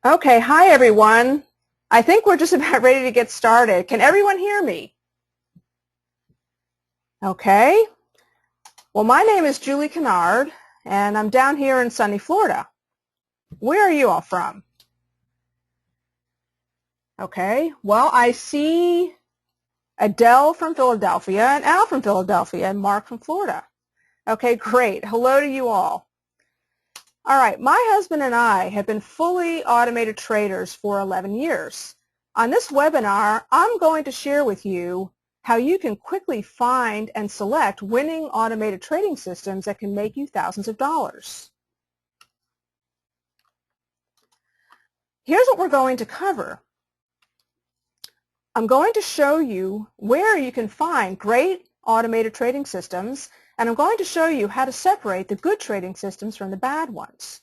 Okay, hi everyone. I think we're just about ready to get started. Can everyone hear me? Okay. Well, my name is Julie Kennard, and I'm down here in sunny Florida. Where are you all from? Okay. Well, I see Adele from Philadelphia, and Al from Philadelphia, and Mark from Florida. Okay, great. Hello to you all. All right, my husband and I have been fully automated traders for 11 years. On this webinar, I'm going to share with you how you can quickly find and select winning automated trading systems that can make you thousands of dollars. Here's what we're going to cover. I'm going to show you where you can find great automated trading systems, and I'm going to show you how to separate the good trading systems from the bad ones.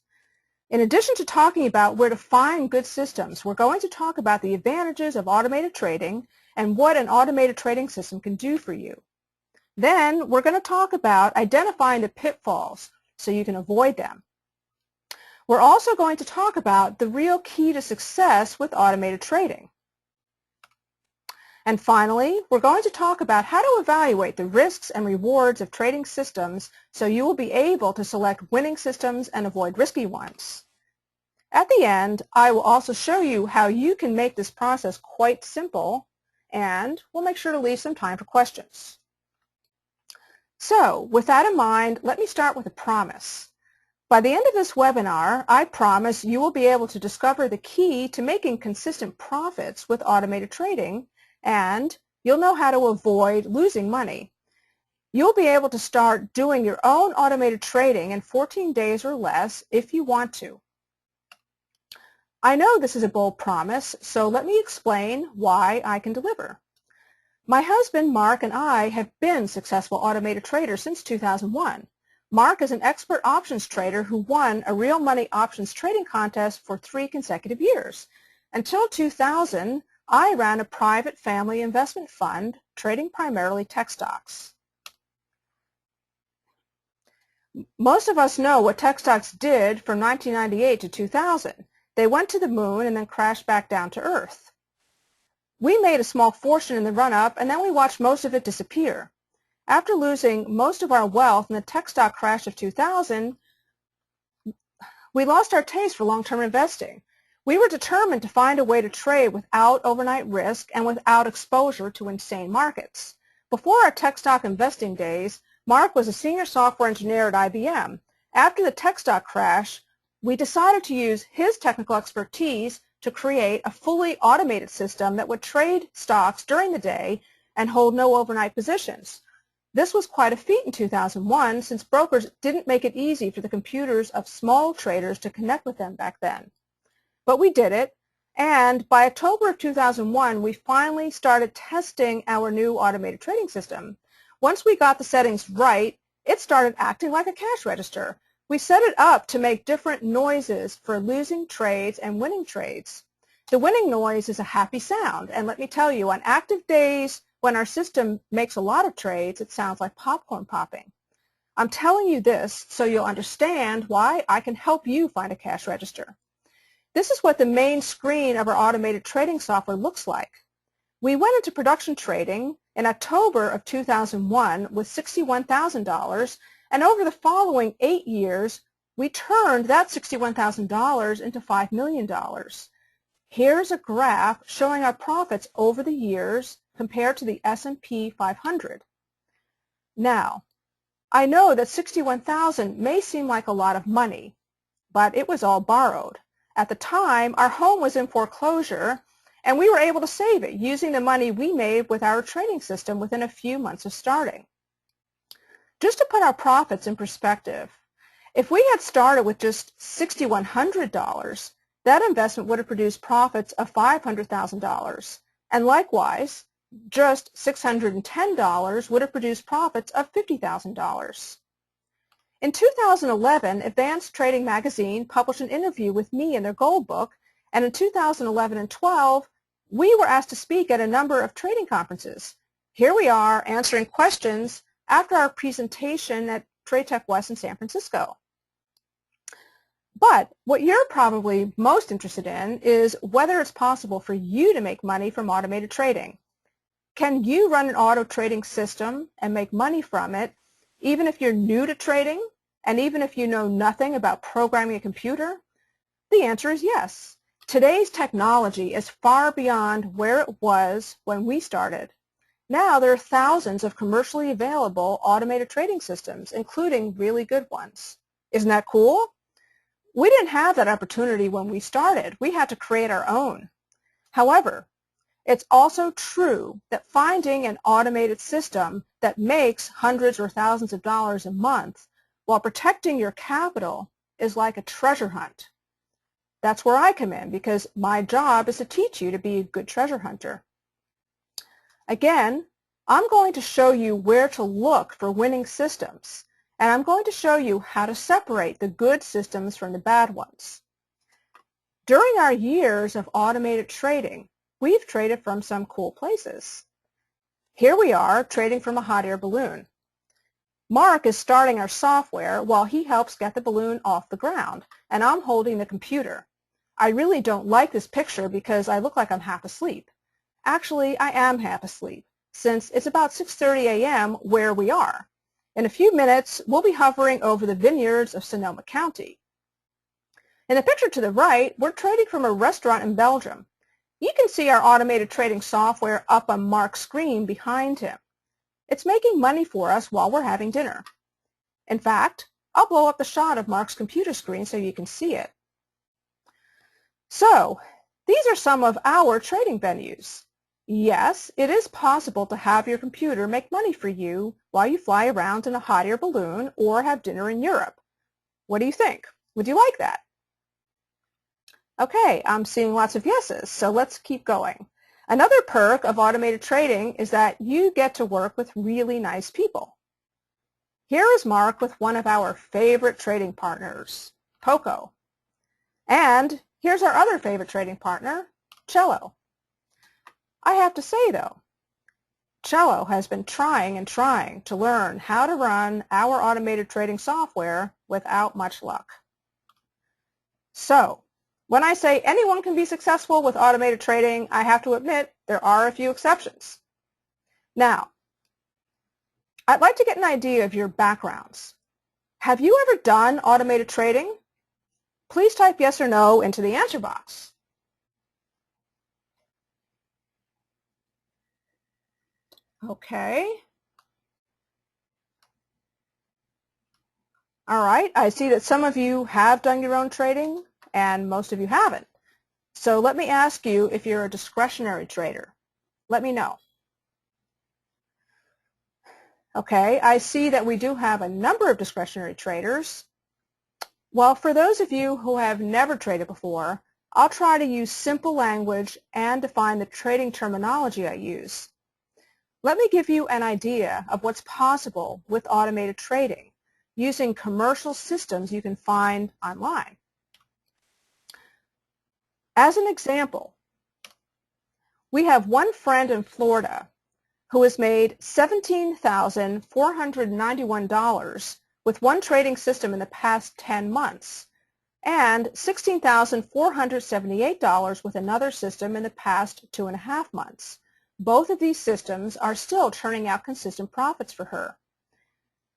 In addition to talking about where to find good systems, we're going to talk about the advantages of automated trading and what an automated trading system can do for you. Then we're going to talk about identifying the pitfalls so you can avoid them. We're also going to talk about the real key to success with automated trading. And finally, we're going to talk about how to evaluate the risks and rewards of trading systems so you will be able to select winning systems and avoid risky ones. At the end, I will also show you how you can make this process quite simple, and we'll make sure to leave some time for questions. So, with that in mind, let me start with a promise. By the end of this webinar, I promise you will be able to discover the key to making consistent profits with automated trading, and you'll know how to avoid losing money. You'll be able to start doing your own automated trading in 14 days or less if you want to. I know this is a bold promise, so let me explain why I can deliver. My husband, Mark, and I have been successful automated traders since 2001. Mark is an expert options trader who won a real money options trading contest for 3 consecutive years. Until 2000, I ran a private family investment fund trading primarily tech stocks. Most of us know what tech stocks did from 1998 to 2000. They went to the moon and then crashed back down to Earth. We made a small fortune in the run-up, and then we watched most of it disappear. After losing most of our wealth in the tech stock crash of 2000, we lost our taste for long-term investing. We were determined to find a way to trade without overnight risk and without exposure to insane markets. Before our tech stock investing days, Mark was a senior software engineer at IBM. After the tech stock crash, we decided to use his technical expertise to create a fully automated system that would trade stocks during the day and hold no overnight positions. This was quite a feat in 2001 since brokers didn't make it easy for the computers of small traders to connect with them back then. But we did it, and by October of 2001, we finally started testing our new automated trading system. Once we got the settings right, it started acting like a cash register. We set it up to make different noises for losing trades and winning trades. The winning noise is a happy sound, and let me tell you, on active days when our system makes a lot of trades, it sounds like popcorn popping. I'm telling you this so you'll understand why I can help you find a cash register. This is what the main screen of our automated trading software looks like. We went into production trading in October of 2001 with $61,000, and over the following 8 years, we turned that $61,000 into $5 million. Here's a graph showing our profits over the years compared to the S&P 500. Now, I know that $61,000 may seem like a lot of money, but it was all borrowed. At the time, our home was in foreclosure, and we were able to save it using the money we made with our trading system within a few months of starting. Just to put our profits in perspective, if we had started with just $6,100, that investment would have produced profits of $500,000, and likewise, just $610 would have produced profits of $50,000. In 2011, Advanced Trading Magazine published an interview with me in their Gold Book, and in 2011 and 12, we were asked to speak at a number of trading conferences. Here we are answering questions after our presentation at TradeTech West in San Francisco. But what you're probably most interested in is whether it's possible for you to make money from automated trading. Can you run an auto trading system and make money from it, even if you're new to trading and even if you know nothing about programming a computer? The answer is yes. Today's technology is far beyond where it was when we started. Now there are thousands of commercially available automated trading systems, including really good ones. Isn't that cool? We didn't have that opportunity when we started. We had to create our own. However, it's also true that finding an automated system that makes hundreds or thousands of dollars a month while protecting your capital is like a treasure hunt. That's where I come in, because my job is to teach you to be a good treasure hunter. Again, I'm going to show you where to look for winning systems, and I'm going to show you how to separate the good systems from the bad ones. During our years of automated trading, we've traded from some cool places. Here we are trading from a hot air balloon. Mark is starting our software while he helps get the balloon off the ground, and I'm holding the computer. I really don't like this picture because I look like I'm half asleep. Actually, I am half asleep, since it's about 6:30 a.m. where we are. In a few minutes, we'll be hovering over the vineyards of Sonoma County. In the picture to the right, we're trading from a restaurant in Belgium. You can see our automated trading software up on Mark's screen behind him. It's making money for us while we're having dinner. In fact, I'll blow up the shot of Mark's computer screen so you can see it. So, these are some of our trading venues. Yes, it is possible to have your computer make money for you while you fly around in a hot air balloon or have dinner in Europe. What do you think? Would you like that? Okay, I'm seeing lots of yeses, so let's keep going. Another perk of automated trading is that you get to work with really nice people. Here is Mark with one of our favorite trading partners, Poco. And here's our other favorite trading partner, Cello. I have to say, though, Cello has been trying and trying to learn how to run our automated trading software without much luck. So, when I say anyone can be successful with automated trading, I have to admit there are a few exceptions. Now, I'd like to get an idea of your backgrounds. Have you ever done automated trading? Please type yes or no into the answer box. Okay. All right, I see that some of you have done your own trading and most of you haven't. So let me ask you if you're a discretionary trader. Let me know. Okay, I see that we do have a number of discretionary traders. Well, for those of you who have never traded before, I'll try to use simple language and define the trading terminology I use. Let me give you an idea of what's possible with automated trading using commercial systems you can find online. As an example, we have one friend in Florida who has made $17,491 with one trading system in the past 10 months and $16,478 with another system in the past 2.5 months. Both of these systems are still turning out consistent profits for her.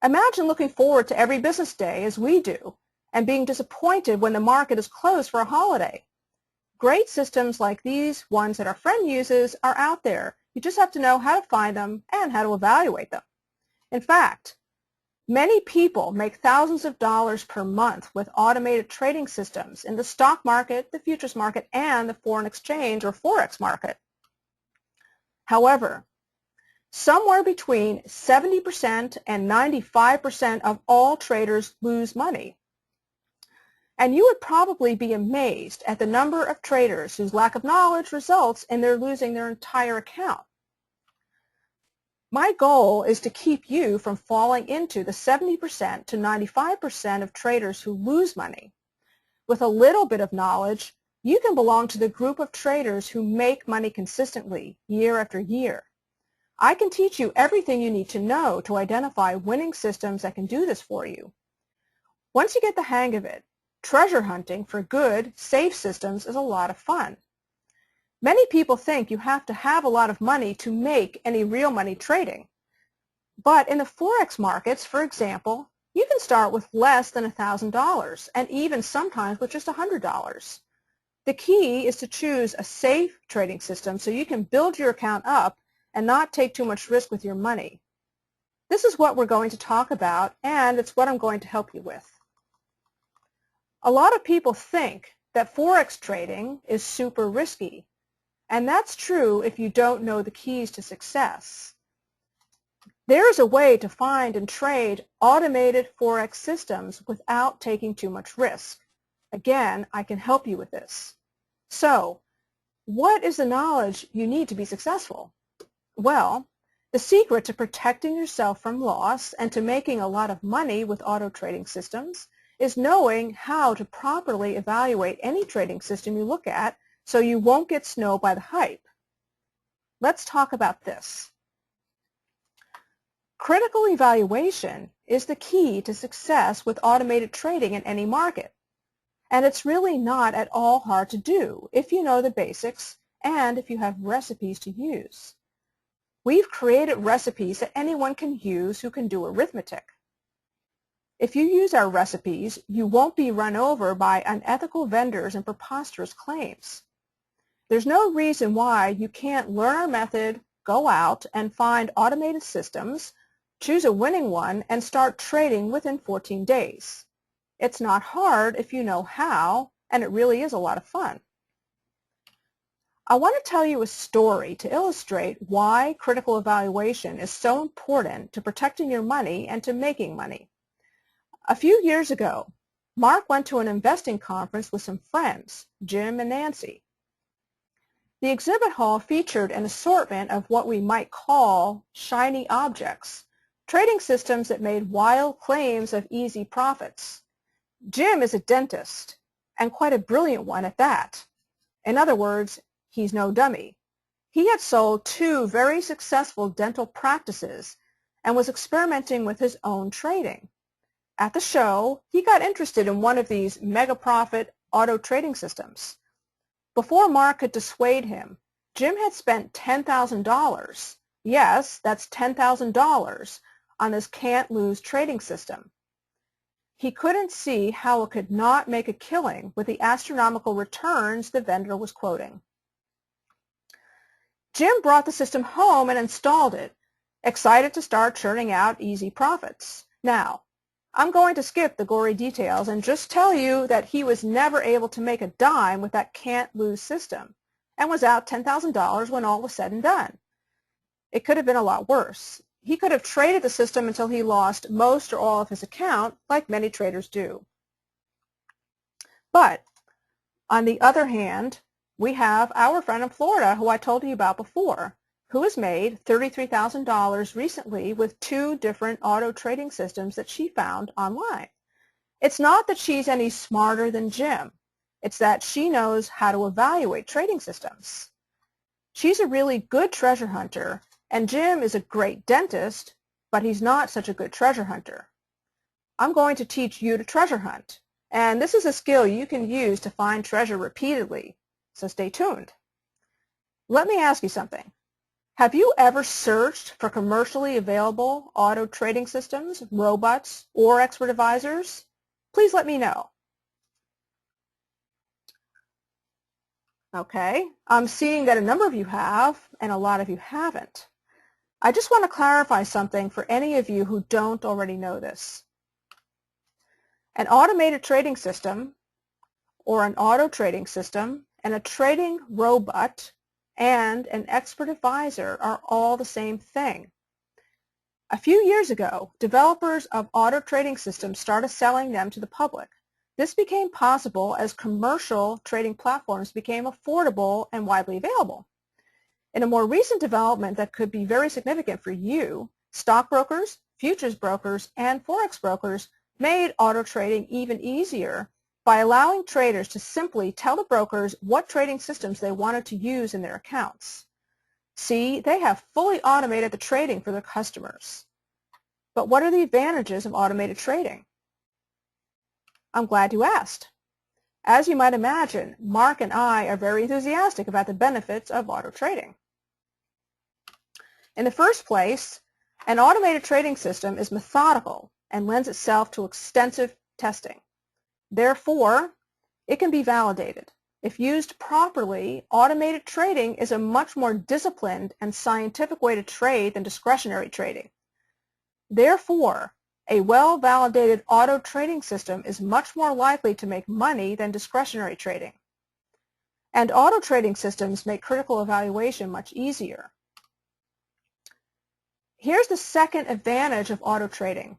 Imagine looking forward to every business day as we do and being disappointed when the market is closed for a holiday. Great systems like these ones that our friend uses are out there. You just have to know how to find them and how to evaluate them. In fact, many people make thousands of dollars per month with automated trading systems in the stock market, the futures market, and the foreign exchange or Forex market. However, somewhere between 70% and 95% of all traders lose money. And you would probably be amazed at the number of traders whose lack of knowledge results in their losing their entire account. My goal is to keep you from falling into the 70% to 95% of traders who lose money. With a little bit of knowledge, you can belong to the group of traders who make money consistently year after year. I can teach you everything you need to know to identify winning systems that can do this for you. Once you get the hang of it, treasure hunting for good, safe systems is a lot of fun. Many people think you have to have a lot of money to make any real money trading. But in the Forex markets, for example, you can start with less than $1,000 and even sometimes with just $100. The key is to choose a safe trading system so you can build your account up and not take too much risk with your money. This is what we're going to talk about, and it's what I'm going to help you with. A lot of people think that Forex trading is super risky, and that's true if you don't know the keys to success. There is a way to find and trade automated Forex systems without taking too much risk. Again, I can help you with this. So, what is the knowledge you need to be successful? Well, the secret to protecting yourself from loss and to making a lot of money with auto trading systems is knowing how to properly evaluate any trading system you look at so you won't get snowed by the hype. Let's talk about this. Critical evaluation is the key to success with automated trading in any market. And it's really not at all hard to do if you know the basics and if you have recipes to use. We've created recipes that anyone can use who can do arithmetic. If you use our recipes, you won't be run over by unethical vendors and preposterous claims. There's no reason why you can't learn our method, go out and find automated systems, choose a winning one, and start trading within 14 days. It's not hard if you know how, and it really is a lot of fun. I want to tell you a story to illustrate why critical evaluation is so important to protecting your money and to making money. A few years ago, Mark went to an investing conference with some friends, Jim and Nancy. The exhibit hall featured an assortment of what we might call shiny objects, trading systems that made wild claims of easy profits. Jim is a dentist, and quite a brilliant one at that. In other words, he's no dummy. He had sold 2 very successful dental practices and was experimenting with his own trading. At the show, he got interested in one of these mega-profit auto trading systems. Before Mark could dissuade him, Jim had spent $10,000, yes, that's $10,000, on this can't-lose trading system. He couldn't see how it could not make a killing with the astronomical returns the vendor was quoting. Jim brought the system home and installed it, excited to start churning out easy profits. Now, I'm going to skip the gory details and just tell you that he was never able to make a dime with that can't-lose system and was out $10,000 when all was said and done. It could have been a lot worse. He could have traded the system until he lost most or all of his account, like many traders do. But, on the other hand, we have our friend in Florida, who I told you about before, who has made $33,000 recently with 2 different auto trading systems that she found online. It's not that she's any smarter than Jim. It's that she knows how to evaluate trading systems. She's a really good treasure hunter, and Jim is a great dentist, but he's not such a good treasure hunter. I'm going to teach you to treasure hunt, and this is a skill you can use to find treasure repeatedly, so stay tuned. Let me ask you something. Have you ever searched for commercially available auto trading systems, robots, or expert advisors? Please let me know. Okay, I'm seeing that a number of you have, and a lot of you haven't. I just want to clarify something for any of you who don't already know this. An automated trading system, or an auto trading system, and a trading robot and an expert advisor are all the same thing. A few years ago, developers of auto trading systems started selling them to the public. This became possible as commercial trading platforms became affordable and widely available. In a more recent development that could be very significant for you, stockbrokers, futures brokers, and forex brokers made auto trading even easier by allowing traders to simply tell the brokers what trading systems they wanted to use in their accounts. See, they have fully automated the trading for their customers. But what are the advantages of automated trading? I'm glad you asked. As you might imagine, Mark and I are very enthusiastic about the benefits of auto trading. In the first place, an automated trading system is methodical and lends itself to extensive testing. Therefore, it can be validated. If used properly, automated trading is a much more disciplined and scientific way to trade than discretionary trading. Therefore, a well-validated auto trading system is much more likely to make money than discretionary trading. And auto trading systems make critical evaluation much easier. Here's the second advantage of auto trading.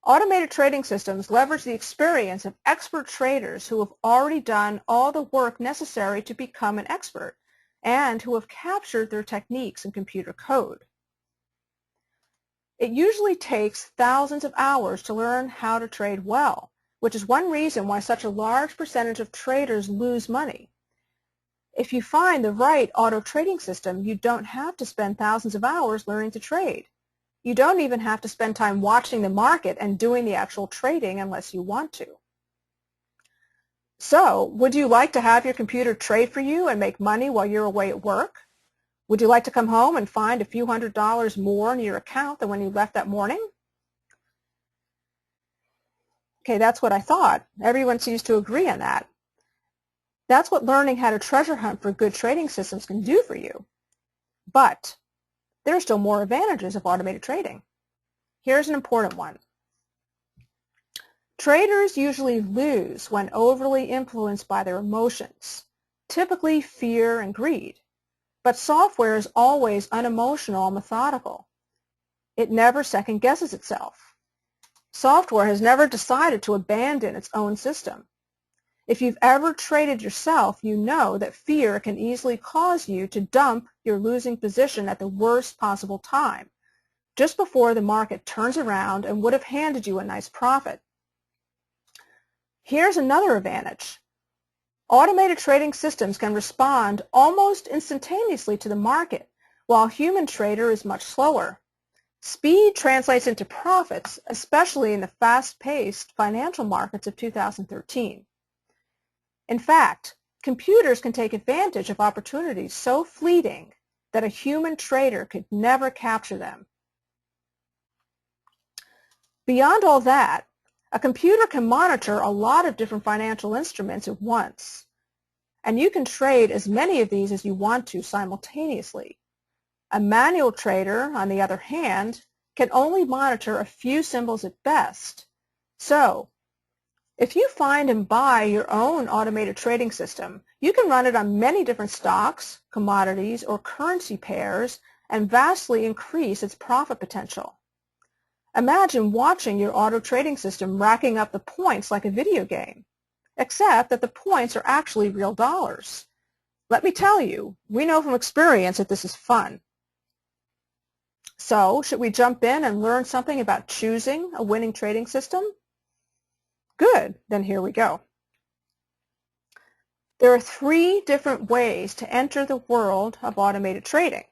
Automated trading systems leverage the experience of expert traders who have already done all the work necessary to become an expert and who have captured their techniques in computer code. It usually takes thousands of hours to learn how to trade well, which is one reason why such a large percentage of traders lose money. If you find the right auto trading system, you don't have to spend thousands of hours learning to trade. You don't even have to spend time watching the market and doing the actual trading unless you want to. So, would you like to have your computer trade for you and make money while you're away at work? Would you like to come home and find a few $100s more in your account than when you left that morning? Okay, that's what I thought. Everyone seems to agree on that. That's what learning how to treasure hunt for good trading systems can do for you. But there are still more advantages of automated trading. Here's an important one. Traders usually lose when overly influenced by their emotions, typically fear and greed. But software is always unemotional and methodical. It never second-guesses itself. Software has never decided to abandon its own system. If you've ever traded yourself, you know that fear can easily cause you to dump your losing position at the worst possible time, just before the market turns around and would have handed you a nice profit. Here's another advantage. Automated trading systems can respond almost instantaneously to the market, while a human trader is much slower. Speed translates into profits, especially in the fast-paced financial markets of 2013. In fact, computers can take advantage of opportunities so fleeting that a human trader could never capture them. Beyond all that, a computer can monitor a lot of different financial instruments at once, and you can trade as many of these as you want to simultaneously. A manual trader, on the other hand, can only monitor a few symbols at best. So, if you find and buy your own automated trading system, you can run it on many different stocks, commodities, or currency pairs and vastly increase its profit potential. Imagine watching your auto trading system racking up the points like a video game, except that the points are actually real dollars. Let me tell you, we know from experience that this is fun. So, should we jump in and learn something about choosing a winning trading system? Good, then here we go. There are 3 different ways to enter the world of automated trading.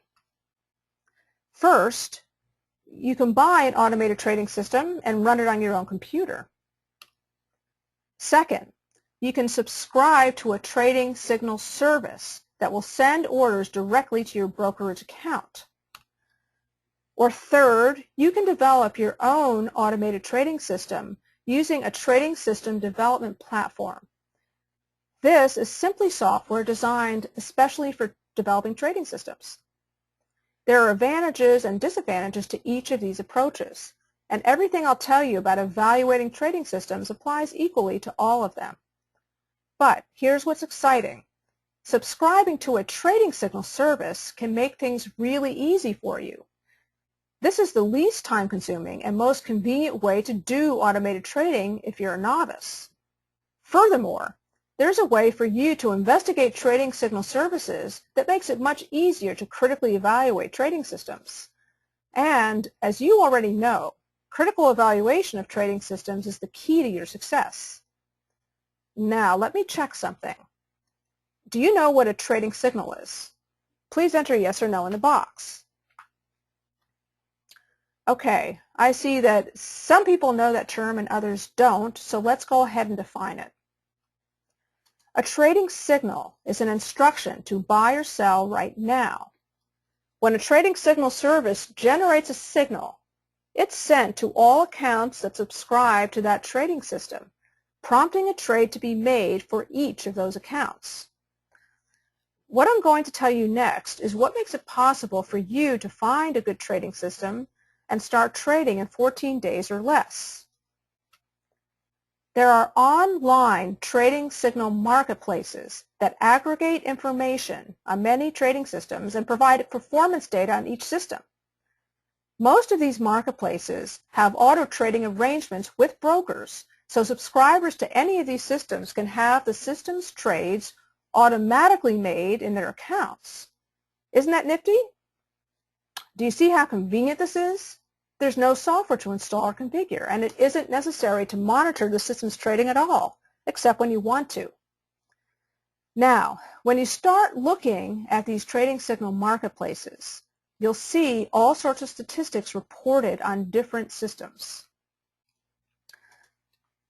First, you can buy an automated trading system and run it on your own computer. Second, you can subscribe to a trading signal service that will send orders directly to your brokerage account. Or third, you can develop your own automated trading system using a trading system development platform. This is simply software designed especially for developing trading systems. There are advantages and disadvantages to each of these approaches, and everything I'll tell you about evaluating trading systems applies equally to all of them. But here's what's exciting. Subscribing to a trading signal service can make things really easy for you. This is the least time-consuming and most convenient way to do automated trading if you're a novice. Furthermore, there's a way for you to investigate trading signal services that makes it much easier to critically evaluate trading systems. And, as you already know, critical evaluation of trading systems is the key to your success. Now, let me check something. Do you know what a trading signal is? Please enter yes or no in the box. Okay, I see that some people know that term and others don't, so let's go ahead and define it. A trading signal is an instruction to buy or sell right now. When a trading signal service generates a signal, it's sent to all accounts that subscribe to that trading system, prompting a trade to be made for each of those accounts. What I'm going to tell you next is what makes it possible for you to find a good trading system and start trading in 14 days or less. There are online trading signal marketplaces that aggregate information on many trading systems and provide performance data on each system. Most of these marketplaces have auto trading arrangements with brokers, so subscribers to any of these systems can have the system's trades automatically made in their accounts. Isn't that nifty? Do you see how convenient this is? There's no software to install or configure, and it isn't necessary to monitor the system's trading at all, except when you want to. Now, when you start looking at these trading signal marketplaces, you'll see all sorts of statistics reported on different systems.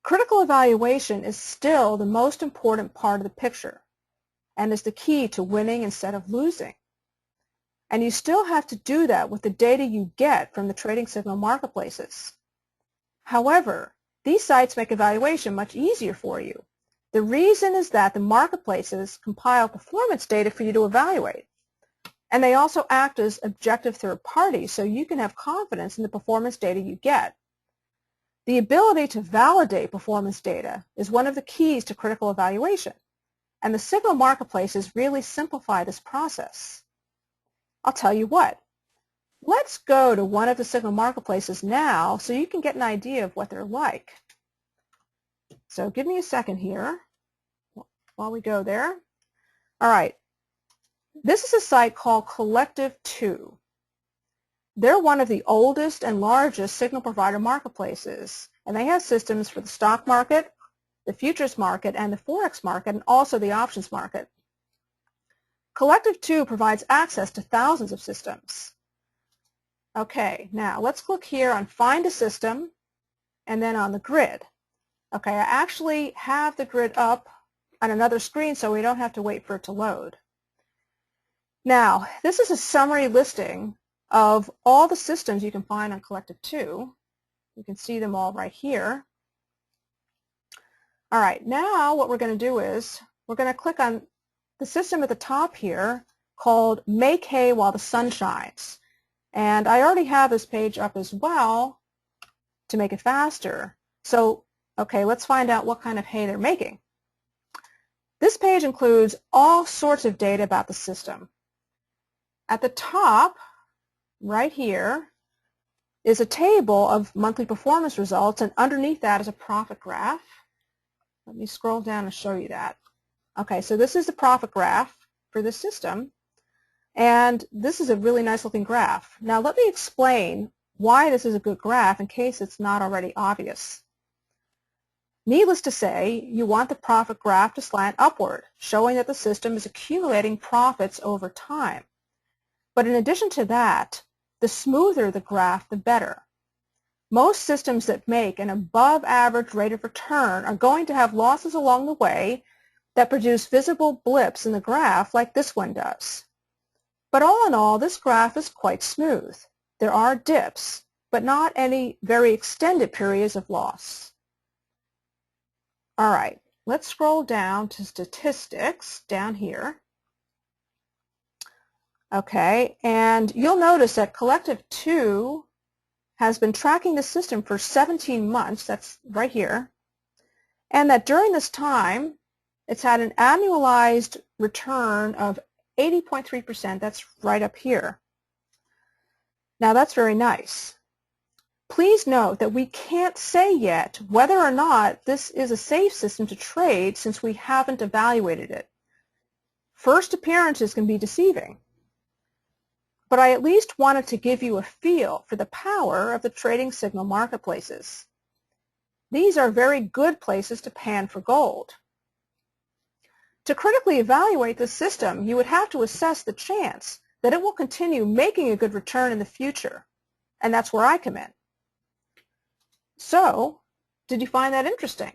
Critical evaluation is still the most important part of the picture and is the key to winning instead of losing. And you still have to do that with the data you get from the trading signal marketplaces. However, these sites make evaluation much easier for you. The reason is that the marketplaces compile performance data for you to evaluate. And they also act as objective third parties, so you can have confidence in the performance data you get. The ability to validate performance data is one of the keys to critical evaluation, and the signal marketplaces really simplify this process. I'll tell you what. Let's go to one of the signal marketplaces now so you can get an idea of what they're like. So give me a second here while we go there. All right. This is a site called Collective2. They're one of the oldest and largest signal provider marketplaces, and they have systems for the stock market, the futures market, and the forex market, and also the options market. Collective2 provides access to thousands of systems. Okay, now let's click here on Find a System and then on the grid. Okay, I actually have the grid up on another screen so we don't have to wait for it to load. Now, this is a summary listing of all the systems you can find on Collective2. You can see them all right here. All right, now what we're going to do is we're going to click on the system at the top here called Make Hay While the Sun Shines. And I already have this page up as well to make it faster. So, okay, let's find out what kind of hay they're making. This page includes all sorts of data about the system. At the top, right here, is a table of monthly performance results, and underneath that is a profit graph. Let me scroll down and show you that. Okay, so this is the profit graph for this system, and this is a really nice looking graph. Now let me explain why this is a good graph in case it's not already obvious. Needless to say, you want the profit graph to slant upward, showing that the system is accumulating profits over time. But in addition to that, the smoother the graph, the better. Most systems that make an above average rate of return are going to have losses along the way that produce visible blips in the graph like this one does. But all in all, this graph is quite smooth. There are dips, but not any very extended periods of loss. All right, let's scroll down to statistics down here. Okay, and you'll notice that Collective2 has been tracking the system for 17 months, that's right here, and that during this time, it's had an annualized return of 80.3%, that's right up here. Now that's very nice. Please note that we can't say yet whether or not this is a safe system to trade since we haven't evaluated it. First appearances can be deceiving, but I at least wanted to give you a feel for the power of the trading signal marketplaces. These are very good places to pan for gold. To critically evaluate the system, you would have to assess the chance that it will continue making a good return in the future, and that's where I come in. So, did you find that interesting?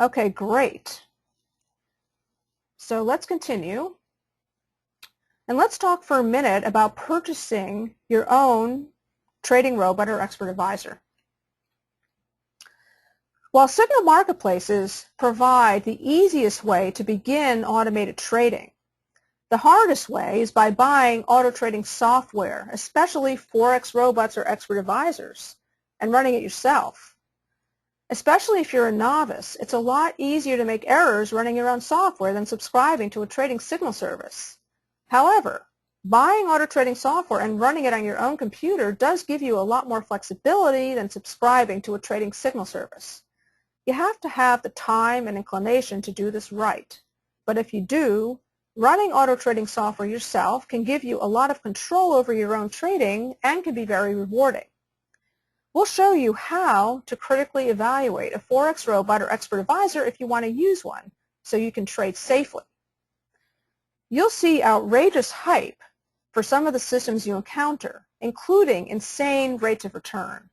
Okay, great. So let's continue. And let's talk for a minute about purchasing your own trading robot or expert advisor. While signal marketplaces provide the easiest way to begin automated trading, the hardest way is by buying auto trading software, especially Forex robots or expert advisors, and running it yourself. Especially if you're a novice, it's a lot easier to make errors running your own software than subscribing to a trading signal service. However, buying auto trading software and running it on your own computer does give you a lot more flexibility than subscribing to a trading signal service. You have to have the time and inclination to do this right. But if you do, running auto trading software yourself can give you a lot of control over your own trading and can be very rewarding. We'll show you how to critically evaluate a Forex robot or expert advisor if you want to use one, so you can trade safely. You'll see outrageous hype for some of the systems you encounter, including insane rates of return.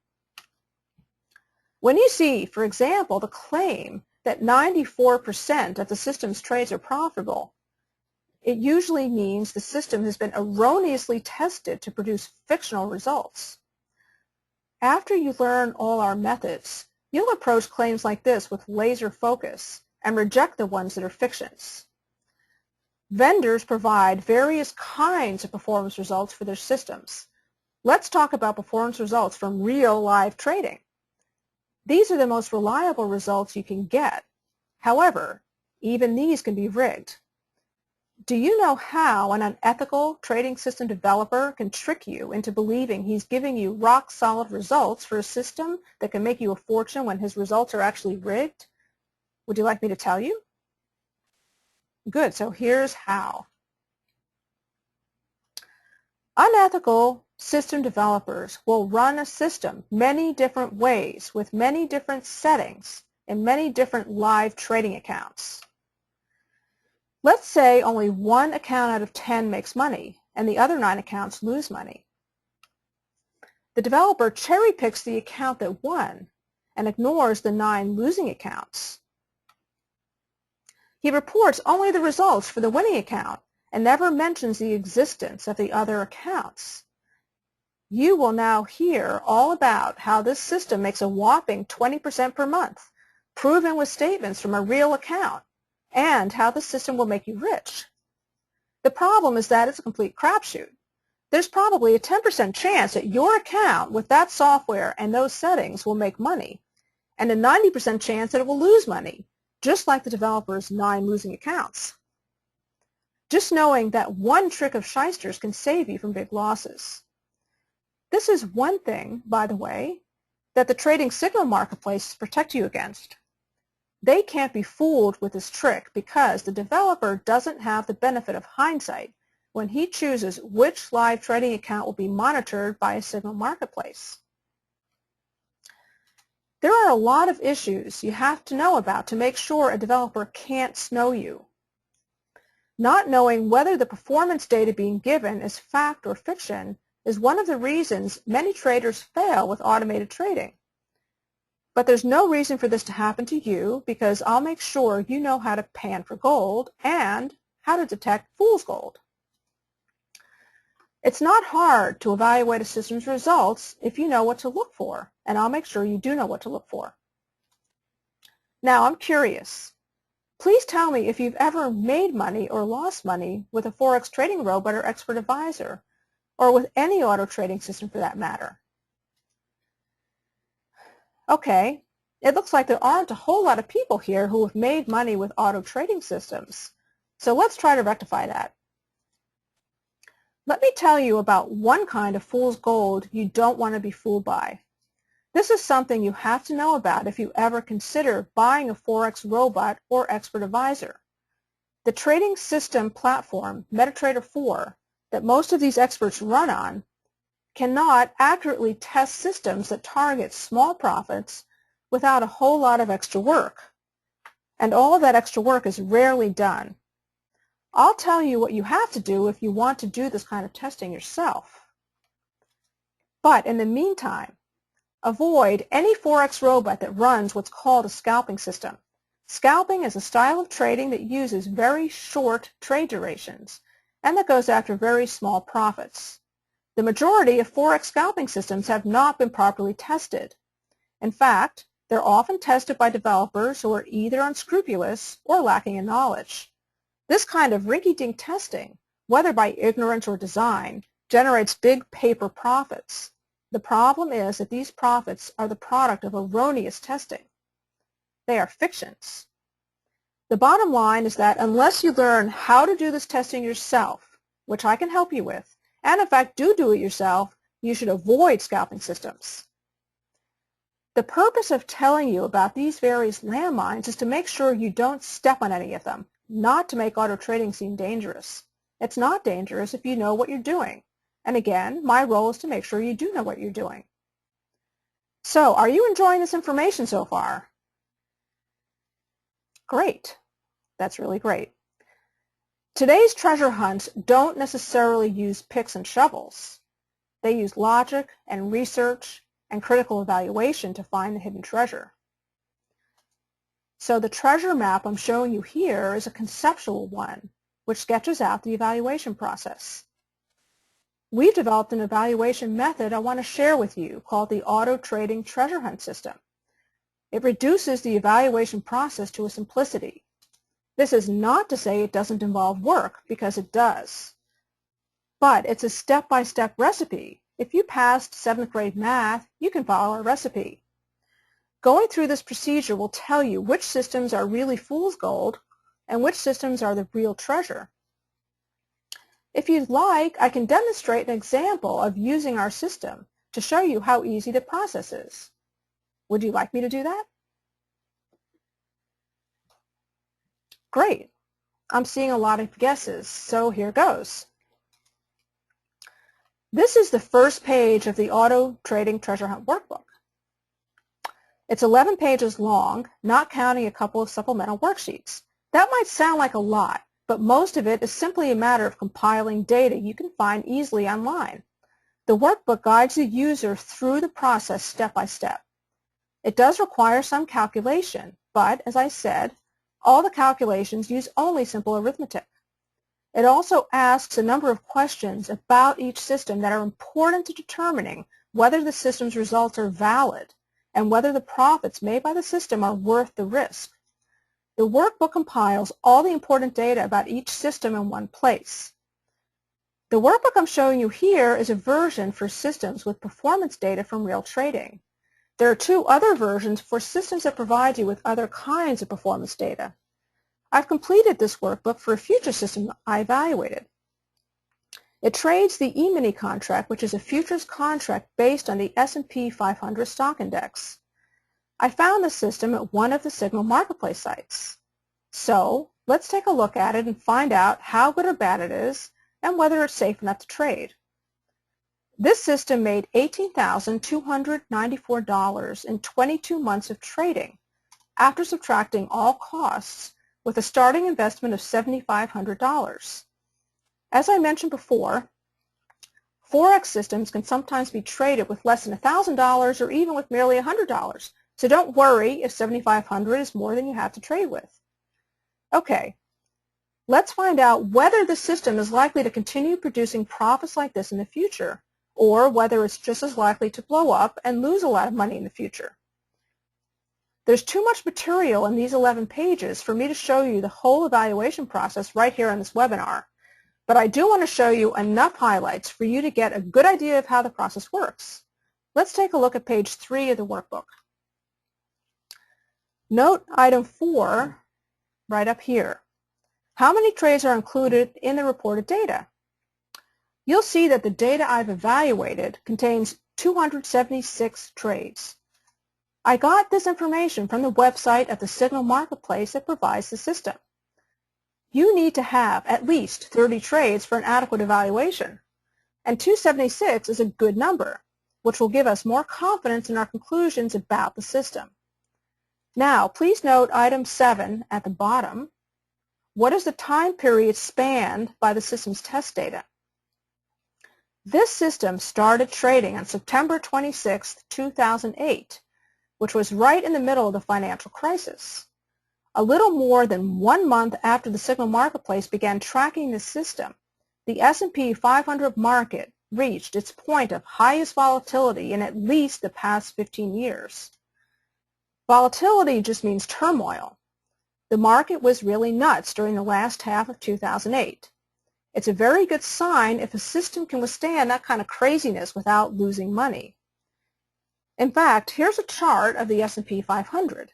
When you see, for example, the claim that 94% of the system's trades are profitable, it usually means the system has been erroneously tested to produce fictional results. After you learn all our methods, you'll approach claims like this with laser focus and reject the ones that are fictions. Vendors provide various kinds of performance results for their systems. Let's talk about performance results from real live trading. These are the most reliable results you can get. However, even these can be rigged. Do you know how an unethical trading system developer can trick you into believing he's giving you rock-solid results for a system that can make you a fortune when his results are actually rigged? Would you like me to tell you? Good, so here's how. Unethical system developers will run a system many different ways with many different settings and many different live trading accounts. Let's say only one account out of 10 makes money and the other 9 accounts lose money. The developer cherry-picks the account that won and ignores the 9 losing accounts. He reports only the results for the winning account and never mentions the existence of the other accounts. You will now hear all about how this system makes a whopping 20% per month, proven with statements from a real account, and how the system will make you rich. The problem is that it's a complete crapshoot. There's probably a 10% chance that your account with that software and those settings will make money, and a 90% chance that it will lose money, just like the developer's 9 losing accounts. Just knowing that one trick of shysters can save you from big losses. This is one thing, by the way, that the trading signal marketplaces protect you against. They can't be fooled with this trick because the developer doesn't have the benefit of hindsight when he chooses which live trading account will be monitored by a signal marketplace. There are a lot of issues you have to know about to make sure a developer can't snow you. Not knowing whether the performance data being given is fact or fiction is one of the reasons many traders fail with automated trading. But there's no reason for this to happen to you because I'll make sure you know how to pan for gold and how to detect fool's gold. It's not hard to evaluate a system's results if you know what to look for, and I'll make sure you do know what to look for. Now, I'm curious. Please tell me if you've ever made money or lost money with a Forex trading robot or expert advisor, or with any auto trading system for that matter. Okay, it looks like there aren't a whole lot of people here who have made money with auto trading systems. So let's try to rectify that. Let me tell you about one kind of fool's gold you don't want to be fooled by. This is something you have to know about if you ever consider buying a Forex robot or expert advisor. The trading system platform, MetaTrader 4, that most of these experts run on, cannot accurately test systems that target small profits without a whole lot of extra work. And all of that extra work is rarely done. I'll tell you what you have to do if you want to do this kind of testing yourself. But in the meantime, avoid any Forex robot that runs what's called a scalping system. Scalping is a style of trading that uses very short trade durations and that goes after very small profits. The majority of Forex scalping systems have not been properly tested. In fact, they're often tested by developers who are either unscrupulous or lacking in knowledge. This kind of rinky-dink testing, whether by ignorance or design, generates big paper profits. The problem is that these profits are the product of erroneous testing. They are fictions. The bottom line is that unless you learn how to do this testing yourself, which I can help you with, and in fact do it yourself, you should avoid scalping systems. The purpose of telling you about these various landmines is to make sure you don't step on any of them, not to make auto trading seem dangerous. It's not dangerous if you know what you're doing. And again, my role is to make sure you do know what you're doing. So, are you enjoying this information so far? Great. That's really great. Today's treasure hunts don't necessarily use picks and shovels. They use logic and research and critical evaluation to find the hidden treasure. So the treasure map I'm showing you here is a conceptual one, which sketches out the evaluation process. We've developed an evaluation method I want to share with you called the Auto Trading Treasure Hunt System. It reduces the evaluation process to a simplicity. This is not to say it doesn't involve work, because it does. But it's a step-by-step recipe. If you passed 7th grade math, you can follow our recipe. Going through this procedure will tell you which systems are really fool's gold and which systems are the real treasure. If you'd like, I can demonstrate an example of using our system to show you how easy the process is. Would you like me to do that? Great. I'm seeing a lot of guesses, so here goes. This is the first page of the Auto Trading Treasure Hunt Workbook. It's 11 pages long, not counting a couple of supplemental worksheets. That might sound like a lot, but most of it is simply a matter of compiling data you can find easily online. The workbook guides the user through the process step by step. It does require some calculation, but, as I said, all the calculations use only simple arithmetic. It also asks a number of questions about each system that are important to determining whether the system's results are valid and whether the profits made by the system are worth the risk. The workbook compiles all the important data about each system in one place. The workbook I'm showing you here is a version for systems with performance data from real trading. There are 2 other versions for systems that provide you with other kinds of performance data. I've completed this workbook for a future system I evaluated. It trades the E-mini contract, which is a futures contract based on the S&P 500 stock index. I found the system at one of the Signal Marketplace sites. So let's take a look at it and find out how good or bad it is and whether it's safe enough to trade. This system made $18,294 in 22 months of trading after subtracting all costs with a starting investment of $7,500. As I mentioned before, Forex systems can sometimes be traded with less than $1,000 or even with merely $100. So don't worry if $7,500 is more than you have to trade with. Okay, let's find out whether the system is likely to continue producing profits like this in the future, or whether it's just as likely to blow up and lose a lot of money in the future. There's too much material in these 11 pages for me to show you the whole evaluation process right here on this webinar, but I do want to show you enough highlights for you to get a good idea of how the process works. Let's take a look at page 3 of the workbook. Note item 4 right up here. How many trades are included in the reported data? You'll see that the data I've evaluated contains 276 trades. I got this information from the website of the Signal Marketplace that provides the system. You need to have at least 30 trades for an adequate evaluation, and 276 is a good number, which will give us more confidence in our conclusions about the system. Now, please note item 7 at the bottom. What is the time period spanned by the system's test data? This system started trading on September 26, 2008, which was right in the middle of the financial crisis. A little more than 1 month after the Signal Marketplace began tracking the system, the S&P 500 market reached its point of highest volatility in at least the past 15 years. Volatility just means turmoil. The market was really nuts during the last half of 2008. It's a very good sign if a system can withstand that kind of craziness without losing money. In fact, here's a chart of the S&P 500.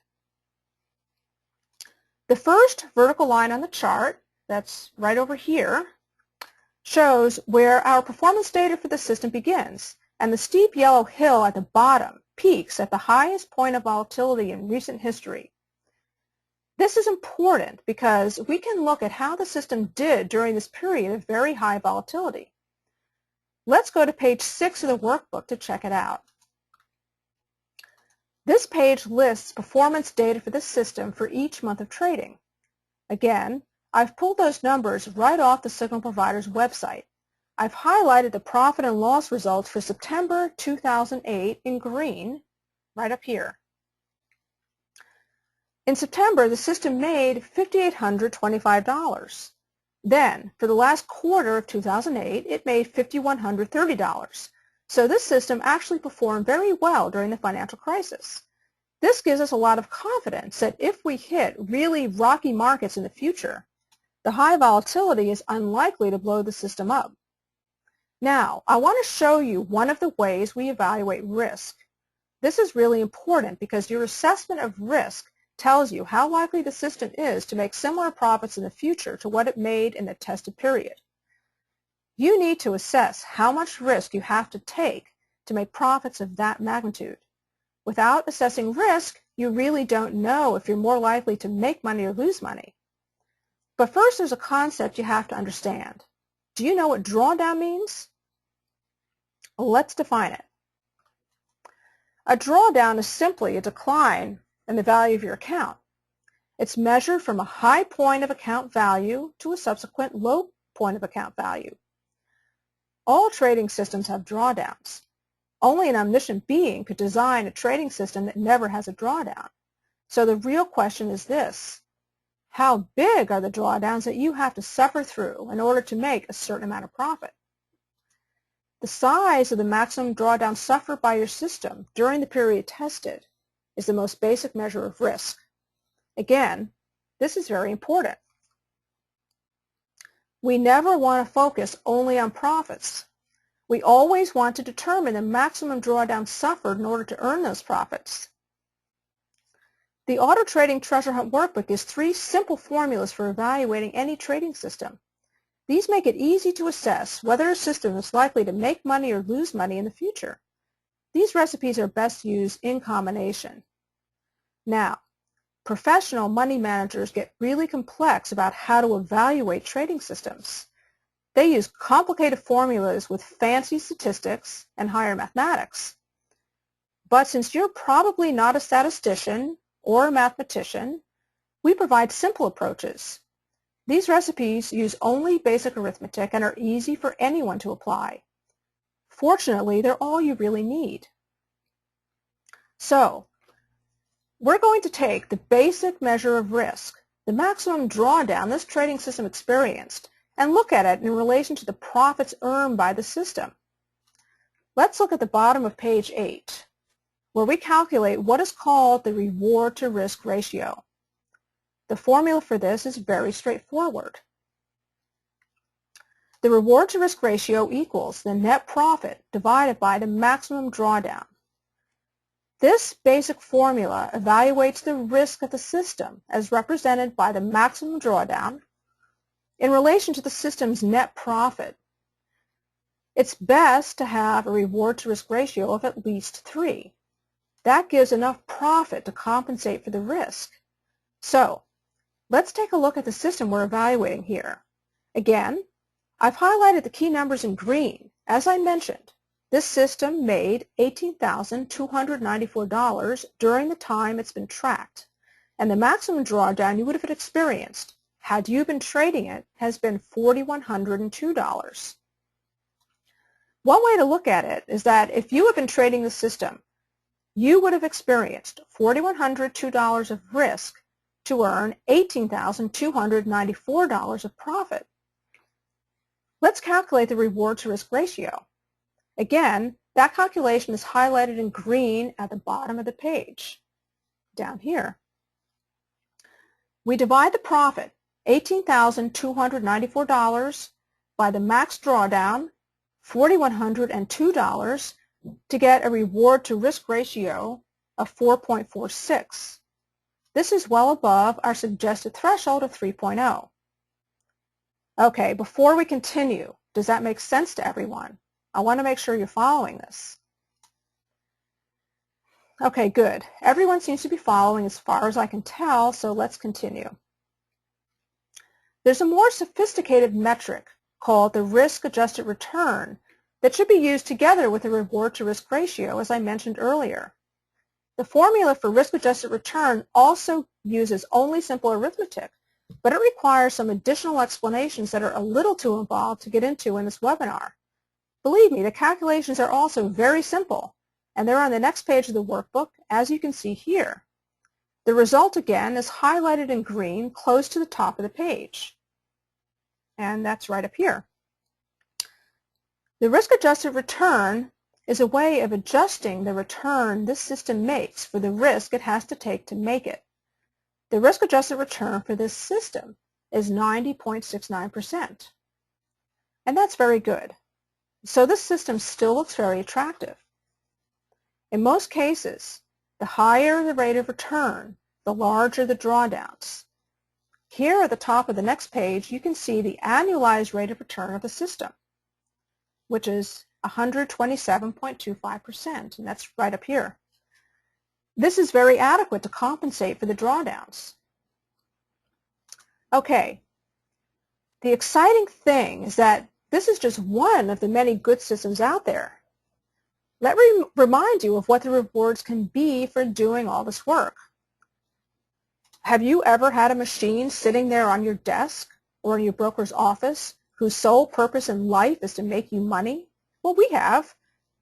The first vertical line on the chart, that's right over here, shows where our performance data for the system begins, and the steep yellow hill at the bottom peaks at the highest point of volatility in recent history. This is important because we can look at how the system did during this period of very high volatility. Let's go to page 6 of the workbook to check it out. This page lists performance data for the system for each month of trading. Again, I've pulled those numbers right off the signal provider's website. I've highlighted the profit and loss results for September 2008 in green, right up here. In September, the system made $5,825. Then, for the last quarter of 2008, it made $5,130. So this system actually performed very well during the financial crisis. This gives us a lot of confidence that if we hit really rocky markets in the future, the high volatility is unlikely to blow the system up. Now, I want to show you one of the ways we evaluate risk. This is really important because your assessment of risk tells you how likely the system is to make similar profits in the future to what it made in the tested period. You need to assess how much risk you have to take to make profits of that magnitude. Without assessing risk, you really don't know if you're more likely to make money or lose money. But first, there's a concept you have to understand. Do you know what drawdown means? Well, let's define it. A drawdown is simply a decline in the value of your account. It's measured from a high point of account value to a subsequent low point of account value. All trading systems have drawdowns. Only an omniscient being could design a trading system that never has a drawdown. So the real question is this: how big are the drawdowns that you have to suffer through in order to make a certain amount of profit? The size of the maximum drawdown suffered by your system during the period tested is the most basic measure of risk. Again, this is very important. We never want to focus only on profits. We always want to determine the maximum drawdown suffered in order to earn those profits. The Auto Trading Treasure Hunt Workbook gives 3 simple formulas for evaluating any trading system. These make it easy to assess whether a system is likely to make money or lose money in the future. These recipes are best used in combination. Now, professional money managers get really complex about how to evaluate trading systems. They use complicated formulas with fancy statistics and higher mathematics. But since you're probably not a statistician or a mathematician, we provide simple approaches. These recipes use only basic arithmetic and are easy for anyone to apply. Fortunately, they're all you really need. So, we're going to take the basic measure of risk, the maximum drawdown this trading system experienced, and look at it in relation to the profits earned by the system. Let's look at the bottom of page 8, where we calculate what is called the reward-to-risk ratio. The formula for this is very straightforward. The reward-to-risk ratio equals the net profit divided by the maximum drawdown. This basic formula evaluates the risk of the system as represented by the maximum drawdown in relation to the system's net profit. It's best to have a reward-to-risk ratio of at least 3. That gives enough profit to compensate for the risk. So, let's take a look at the system we're evaluating here. Again, I've highlighted the key numbers in green. As I mentioned, this system made $18,294 during the time it's been tracked, and the maximum drawdown you would have experienced had you been trading it has been $4,102. One way to look at it is that if you had been trading the system, you would have experienced $4,102 of risk to earn $18,294 of profit. Let's calculate the reward to risk ratio. Again, that calculation is highlighted in green at the bottom of the page, down here. We divide the profit, $18,294, by the max drawdown, $4,102, to get a reward to risk ratio of 4.46. This is well above our suggested threshold of 3.0. Okay, before we continue, does that make sense to everyone? I want to make sure you're following this. Okay, good. Everyone seems to be following as far as I can tell, so let's continue. There's a more sophisticated metric called the risk-adjusted return that should be used together with the reward to risk ratio, as I mentioned earlier. The formula for risk-adjusted return also uses only simple arithmetic, but it requires some additional explanations that are a little too involved to get into in this webinar. Believe me, the calculations are also very simple, and they're on the next page of the workbook, as you can see here. The result, again, is highlighted in green close to the top of the page, and that's right up here. The risk-adjusted return is a way of adjusting the return this system makes for the risk it has to take to make it. The risk-adjusted return for this system is 90.69%, and that's very good. So this system still looks very attractive. In most cases, the higher the rate of return, the larger the drawdowns. Here at the top of the next page, you can see the annualized rate of return of the system, which is 127.25%, and that's right up here. This is very adequate to compensate for the drawdowns. Okay, the exciting thing is that this is just one of the many good systems out there. Let me remind you of what the rewards can be for doing all this work. Have you ever had a machine sitting there on your desk or in your broker's office whose sole purpose in life is to make you money? Well, we have,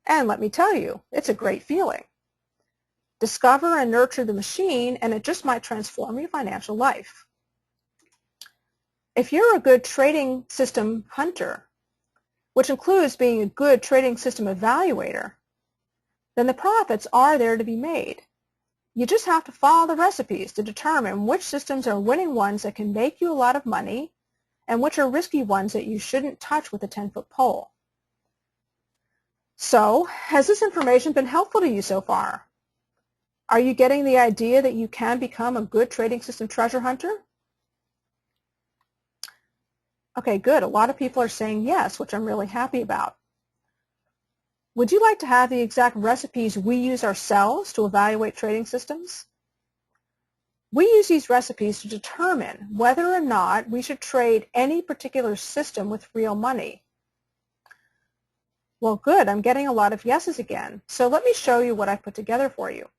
and let me tell you, it's a great feeling. Discover and nurture the machine, and it just might transform your financial life. If you're a good trading system hunter, which includes being a good trading system evaluator, then the profits are there to be made. You just have to follow the recipes to determine which systems are winning ones that can make you a lot of money and which are risky ones that you shouldn't touch with a 10-foot pole. So, has this information been helpful to you so far? Are you getting the idea that you can become a good trading system treasure hunter? Okay, good. A lot of people are saying yes, which I'm really happy about. Would you like to have the exact recipes we use ourselves to evaluate trading systems? We use these recipes to determine whether or not we should trade any particular system with real money. Well, good. I'm getting a lot of yeses again. So let me show you what I've put together for you.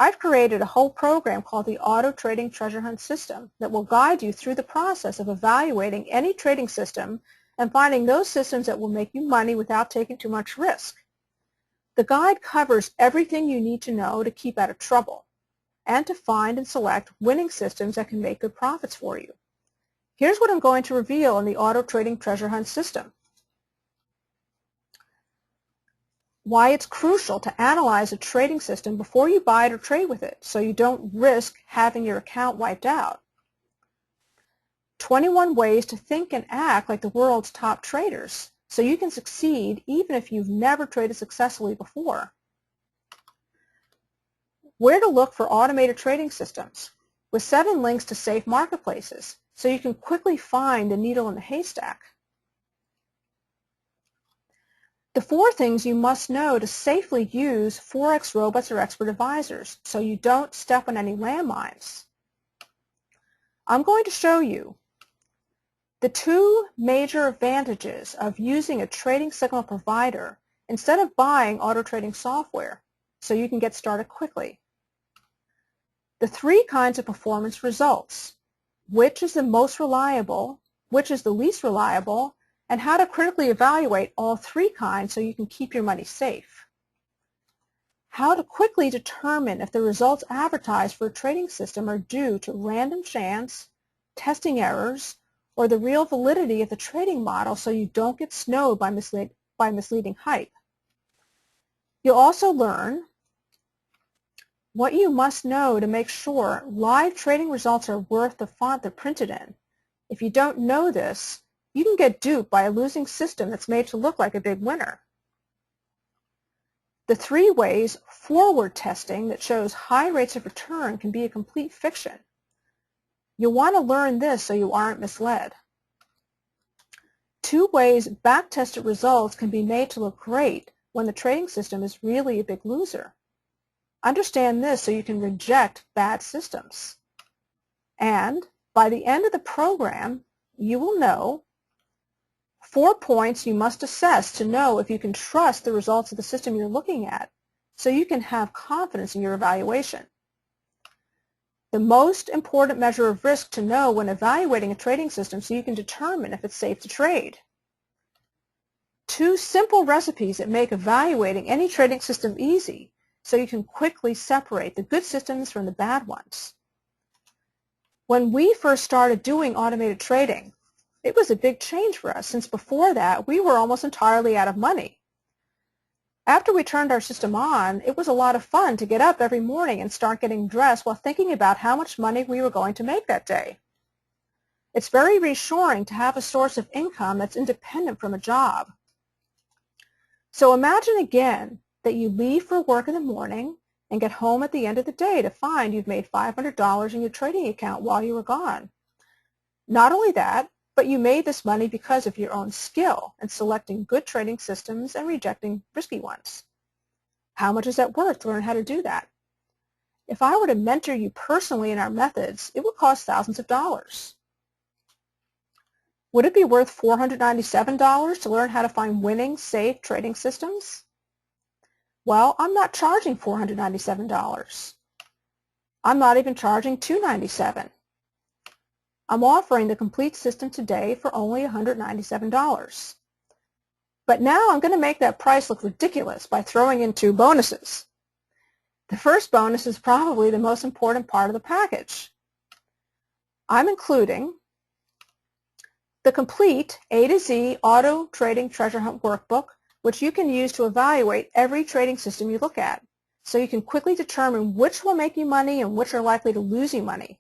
I've created a whole program called the Auto Trading Treasure Hunt System that will guide you through the process of evaluating any trading system and finding those systems that will make you money without taking too much risk. The guide covers everything you need to know to keep out of trouble and to find and select winning systems that can make good profits for you. Here's what I'm going to reveal in the Auto Trading Treasure Hunt System. Why it's crucial to analyze a trading system before you buy it or trade with it so you don't risk having your account wiped out. 21 ways to think and act like the world's top traders so you can succeed even if you've never traded successfully before. Where to look for automated trading systems with 7 links to safe marketplaces so you can quickly find the needle in the haystack. The 4 things you must know to safely use Forex robots or expert advisors so you don't step on any landmines. I'm going to show you the 2 major advantages of using a trading signal provider instead of buying auto trading software so you can get started quickly. The 3 kinds of performance results, which is the most reliable, which is the least reliable, and how to critically evaluate all 3 kinds so you can keep your money safe. how to quickly determine if the results advertised for a trading system are due to random chance, testing errors, or the real validity of the trading model so you don't get snowed by misleading hype. You'll also learn what you must know to make sure live trading results are worth the font they're printed in. If you don't know this, you can get duped by a losing system that's made to look like a big winner. The 3 ways forward testing that shows high rates of return can be a complete fiction. You'll want to learn this so you aren't misled. 2 ways back-tested results can be made to look great when the trading system is really a big loser. Understand this so you can reject bad systems. And by the end of the program, you will know 4 points you must assess to know if you can trust the results of the system you're looking at so you can have confidence in your evaluation. The most important measure of risk to know when evaluating a trading system so you can determine if it's safe to trade. 2 simple recipes that make evaluating any trading system easy so you can quickly separate the good systems from the bad ones. When we first started doing automated trading, it was a big change for us since before that we were almost entirely out of money. After we turned our system on, it was a lot of fun to get up every morning and start getting dressed while thinking about how much money we were going to make that day. It's very reassuring to have a source of income that's independent from a job. So imagine again that you leave for work in the morning and get home at the end of the day to find you've made $500 in your trading account while you were gone. Not only that, but you made this money because of your own skill in selecting good trading systems and rejecting risky ones. How much is that worth to learn how to do that? If I were to mentor you personally in our methods, it would cost thousands of dollars. Would it be worth $497 to learn how to find winning, safe trading systems? Well, I'm not charging $497. I'm not even charging $297. I'm offering the complete system today for only $197. But now I'm going to make that price look ridiculous by throwing in 2 bonuses. The first bonus is probably the most important part of the package. I'm including the complete A to Z Auto Trading Treasure Hunt Workbook, which you can use to evaluate every trading system you look at, so you can quickly determine which will make you money and which are likely to lose you money.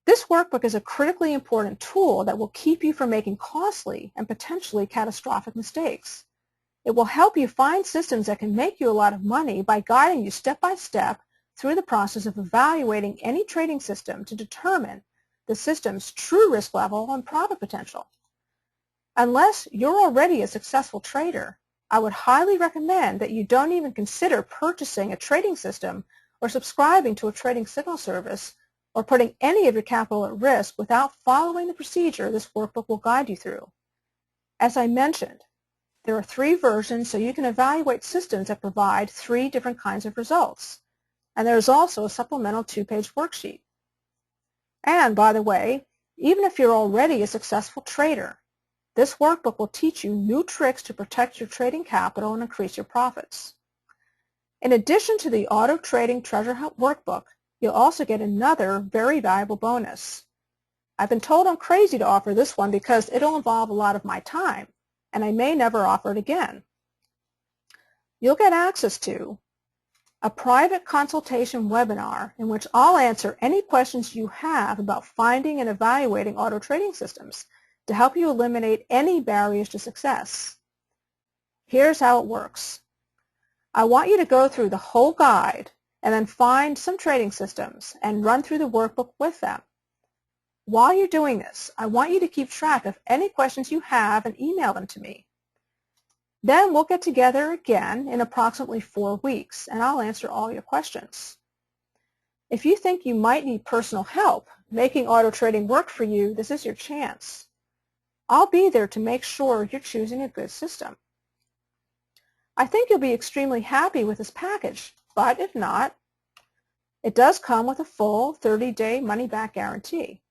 This workbook is a critically important tool that will keep you from making costly and potentially catastrophic mistakes. It will help you find systems that can make you a lot of money by guiding you step by step through the process of evaluating any trading system to determine the system's true risk level and profit potential. Unless you're already a successful trader, I would highly recommend that you don't even consider purchasing a trading system or subscribing to a trading signal service or putting any of your capital at risk without following the procedure this workbook will guide you through. As I mentioned, there are 3 versions so you can evaluate systems that provide 3 different kinds of results. And there is also a supplemental 2-page worksheet. And by the way, even if you're already a successful trader, this workbook will teach you new tricks to protect your trading capital and increase your profits. In addition to the Auto Trading Treasure Hunt Workbook, you'll also get another very valuable bonus. I've been told I'm crazy to offer this one because it'll involve a lot of my time, and I may never offer it again. You'll get access to a private consultation webinar in which I'll answer any questions you have about finding and evaluating auto trading systems to help you eliminate any barriers to success. Here's how it works. I want you to go through the whole guide and then find some trading systems and run through the workbook with them. While you're doing this, I want you to keep track of any questions you have and email them to me. Then we'll get together again in approximately 4 weeks, and I'll answer all your questions. If you think you might need personal help making auto trading work for you, this is your chance. I'll be there to make sure you're choosing a good system. I think you'll be extremely happy with this package, but if not, it does come with a full 30-day money-back guarantee.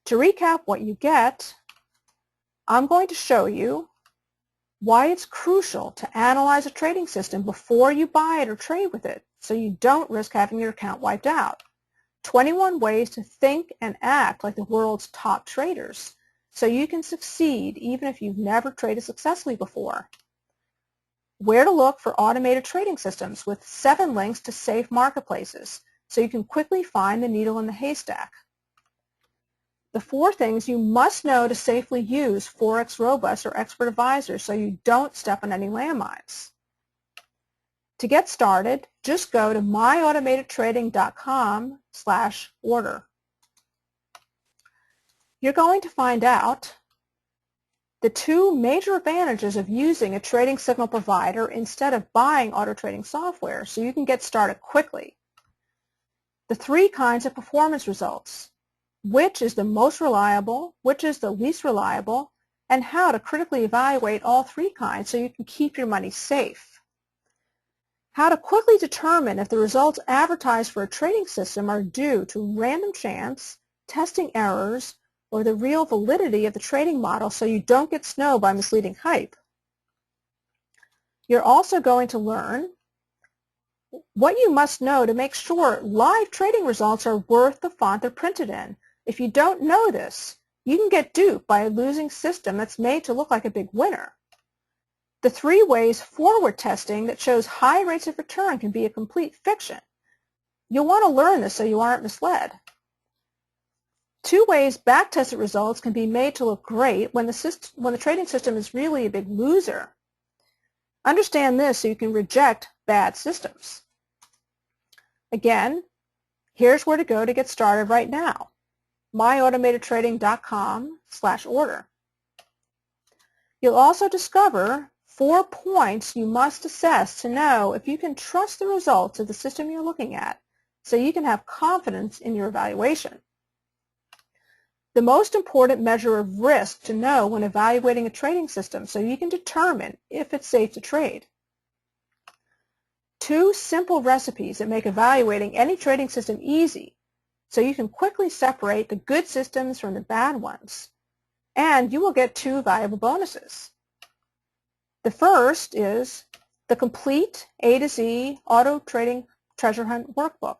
To recap what you get, I'm going to show you why it's crucial to analyze a trading system before you buy it or trade with it so you don't risk having your account wiped out. 21 ways to think and act like the world's top traders so you can succeed even if you've never traded successfully before. Where to look for automated trading systems with 7 links to safe marketplaces so you can quickly find the needle in the haystack. The 4 things you must know to safely use Forex Robust or Expert Advisor so you don't step on any landmines. To get started, just go to myautomatedtrading.com/order. You're going to find out the 2 major advantages of using a trading signal provider instead of buying auto trading software so you can get started quickly. The 3 kinds of performance results, which is the most reliable, which is the least reliable, and how to critically evaluate all 3 kinds so you can keep your money safe. How to quickly determine if the results advertised for a trading system are due to random chance, testing errors, or the real validity of the trading model so you don't get snowed by misleading hype. You're also going to learn what you must know to make sure live trading results are worth the font they're printed in. If you don't know this, you can get duped by a losing system that's made to look like a big winner. The 3 ways forward testing that shows high rates of return can be a complete fiction. You'll want to learn this so you aren't misled. 2 ways back-tested results can be made to look great when the trading system is really a big loser. Understand this so you can reject bad systems. Again, here's where to go to get started right now. myautomatedtrading.com/order. You'll also discover 4 points you must assess to know if you can trust the results of the system you're looking at so you can have confidence in your evaluation. The most important measure of risk to know when evaluating a trading system so you can determine if it's safe to trade. 2 simple recipes that make evaluating any trading system easy so you can quickly separate the good systems from the bad ones. And you will get 2 valuable bonuses. The first is the complete A to Z Auto Trading Treasure Hunt Workbook,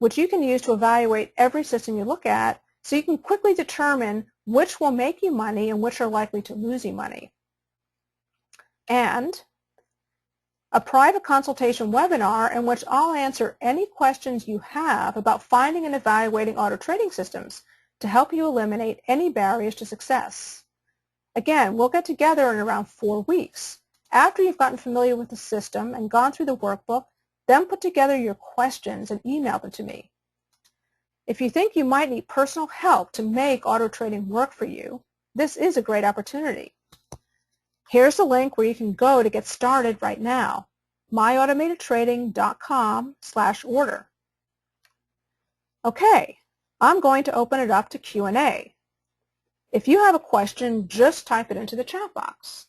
which you can use to evaluate every system you look at so you can quickly determine which will make you money and which are likely to lose you money. And a private consultation webinar in which I'll answer any questions you have about finding and evaluating auto trading systems to help you eliminate any barriers to success. Again, we'll get together in around 4 weeks. After you've gotten familiar with the system and gone through the workbook, then put together your questions and email them to me. If you think you might need personal help to make auto trading work for you, this is a great opportunity. Here's the link where you can go to get started right now, myautomatedtrading.com/order. Okay, I'm going to open it up to Q&A. If you have a question, just type it into the chat box.